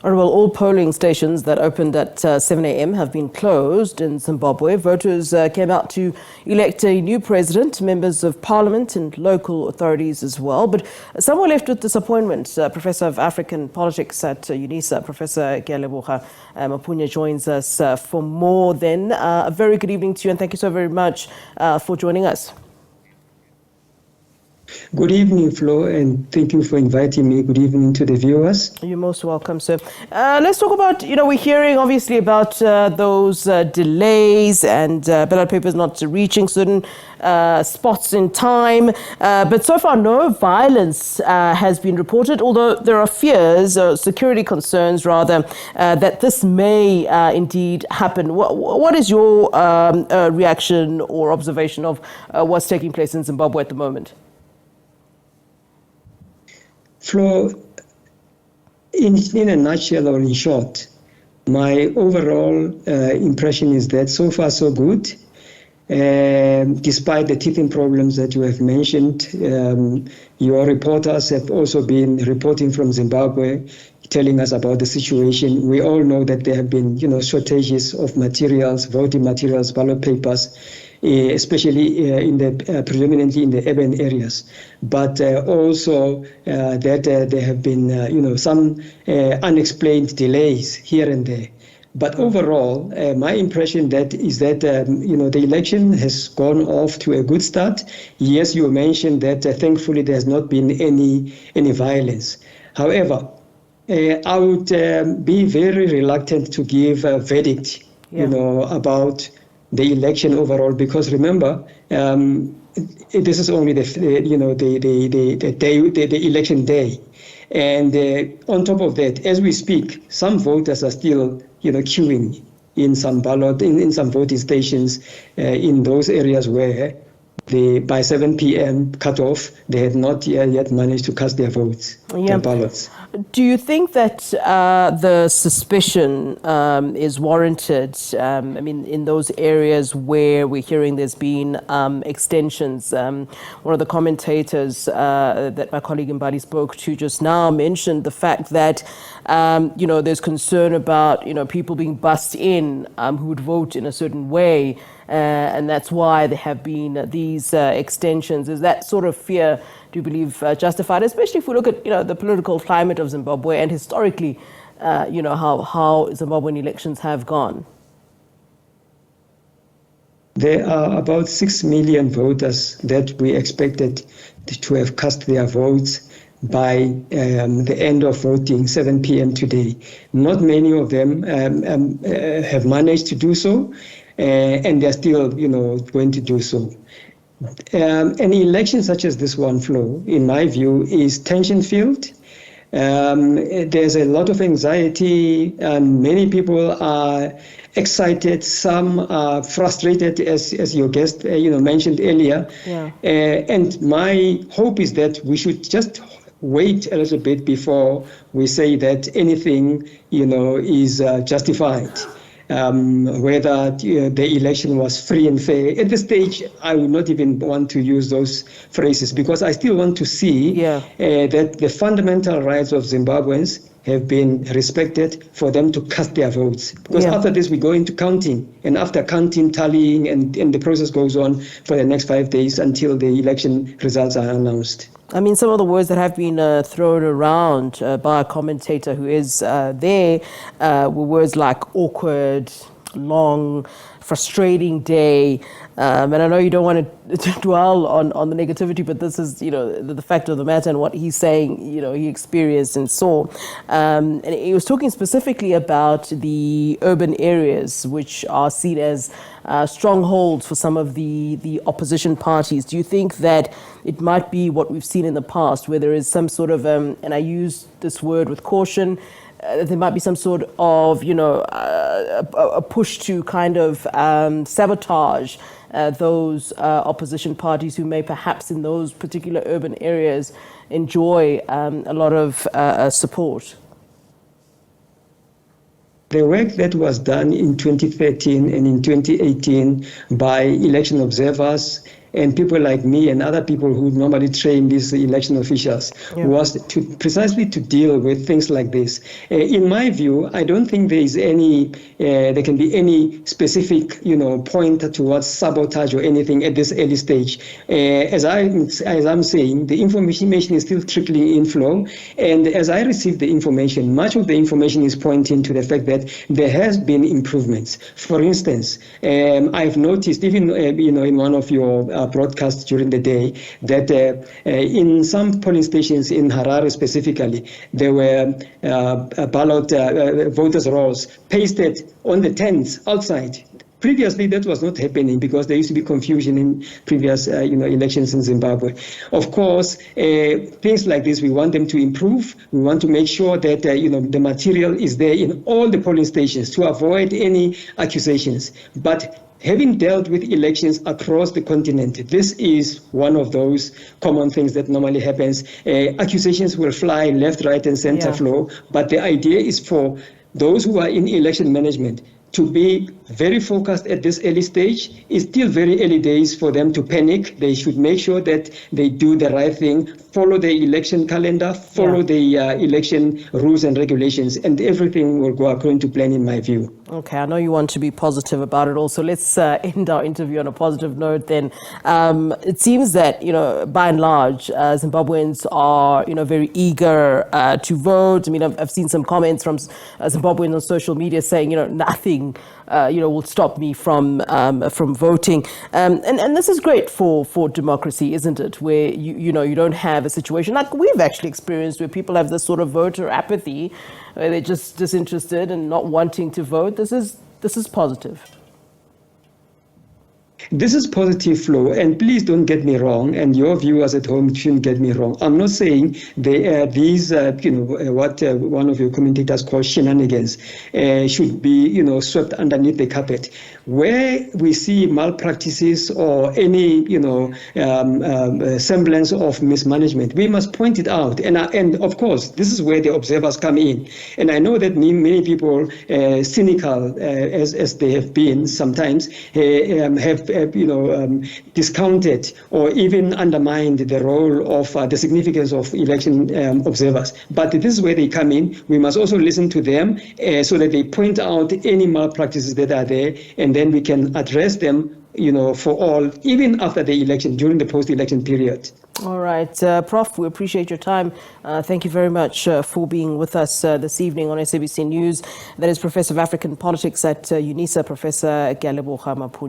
Well, all polling stations that opened at 7 a.m. have been closed in Zimbabwe. Voters came out to elect a new president, members of parliament and local authorities as well. But some were left with disappointment. Professor of African Politics at UNISA, Professor Kealeboga Maphunye joins us for more then. A very good evening to you and thank you so very much for joining us. Good evening, Flo, and thank you for inviting me. Good evening to the viewers. You're most welcome, sir. Let's talk about, we're hearing obviously about those delays and ballot papers not reaching certain spots in time. But so far, no violence has been reported, although there are fears, security concerns rather, that this may indeed happen. What is your reaction or observation of what's taking place in Zimbabwe at the moment? Flo, in a nutshell or in short, my overall impression is that so far so good. Despite the teething problems that you have mentioned, your reporters have also been reporting from Zimbabwe, telling us about the situation. We all know that there have been, shortages of materials, voting materials, ballot papers, especially predominantly in the urban areas, but also that there have been, some unexplained delays here and there. But overall, my impression is that the election has gone off to a good start. Yes, you mentioned that thankfully there has not been any violence. However, I would be very reluctant to give a verdict, about the election overall, because remember, this is only the election day, and on top of that, as we speak, some voters are still queuing in some in some voting stations in those areas where by 7 p.m. cutoff, they had not yet managed to cast their votes, their ballots. Do you think that the suspicion is warranted? In those areas where we're hearing there's been extensions. One of the commentators that my colleague Mbali spoke to just now mentioned the fact that, there's concern about, people being bussed in who would vote in a certain way. And that's why there have been these extensions. Is that sort of fear, do you believe, justified, especially if we look at the political climate of Zimbabwe and historically, how Zimbabwean elections have gone? There are about 6 million voters that we expected to have cast their votes by the end of voting, 7 p.m. today. Not many of them have managed to do so. And they're still, going to do so. An election such as this one, Flo, in my view, is tension-filled. There's a lot of anxiety, and many people are excited. Some are frustrated, as your guest, mentioned earlier. Yeah. And my hope is that we should just wait a little bit before we say that anything, is justified. Whether the election was free and fair. At this stage, I would not even want to use those phrases because I still want to see that the fundamental rights of Zimbabweans have been respected for them to cast their votes. Because after this, we go into counting. And after counting, tallying, and the process goes on for the next 5 days until the election results are announced. Some of the words that have been thrown around by a commentator who is there were words like awkward, long, frustrating day. And I know you don't want to dwell on the negativity, but this is, the fact of the matter and what he's saying, he experienced and saw. And he was talking specifically about the urban areas, which are seen as strongholds for some of the opposition parties. Do you think that it might be what we've seen in the past, where there is some sort of, and I use this word with caution, there might be some sort of, a push to kind of sabotage those opposition parties who may perhaps in those particular urban areas enjoy a lot of support? The work that was done in 2013 and in 2018 by election observers and people like me and other people who normally train these election officials was precisely to deal with things like this. In my view, I don't think there can be any specific, point towards sabotage or anything at this early stage. As I'm saying, the information is still trickling in flow, and as I receive the information, much of the information is pointing to the fact that there has been improvements. For instance, I've noticed even in one of your broadcasts during the day that in some polling stations in Harare specifically, there were ballot voters' rolls pasted on the tents outside. Previously, that was not happening because there used to be confusion in previous, elections in Zimbabwe. Of course, things like this, we want them to improve. We want to make sure that, the material is there in all the polling stations to avoid any accusations. But having dealt with elections across the continent, this is one of those common things that normally happens. Accusations will fly left, right, and center flow. But the idea is for those who are in election management to be very focused at this early stage. It's still very early days for them to panic. They should make sure that they do the right thing, follow the election calendar, follow the election rules and regulations, and everything will go according to plan, in my view. Okay, I know you want to be positive about it also. Let's end our interview on a positive note then. It seems that, by and large, Zimbabweans are, very eager to vote. I mean, I've seen some comments from Zimbabweans on social media saying, nothing will stop me from voting, and this is great for democracy, isn't it? Where you don't have a situation like we've actually experienced, where people have this sort of voter apathy, where they're just disinterested and not wanting to vote. This is positive. This is positive flow, and please don't get me wrong, and your viewers at home shouldn't get me wrong. I'm not saying these, what one of your commentators call shenanigans, should be, swept underneath the carpet. Where we see malpractices or any, semblance of mismanagement, we must point it out. And of course, this is where the observers come in. And I know that many people, cynical as they have been sometimes, have discounted or even undermined the role of the significance of election observers. But this is where they come in. We must also listen to them so that they point out any malpractices that are there, and then we can address them, for all, even after the election, during the post-election period. All right, Prof, we appreciate your time. Thank you very much for being with us this evening on SABC News. That is Professor of African Politics at UNISA, Professor Kealeboga Maphunye.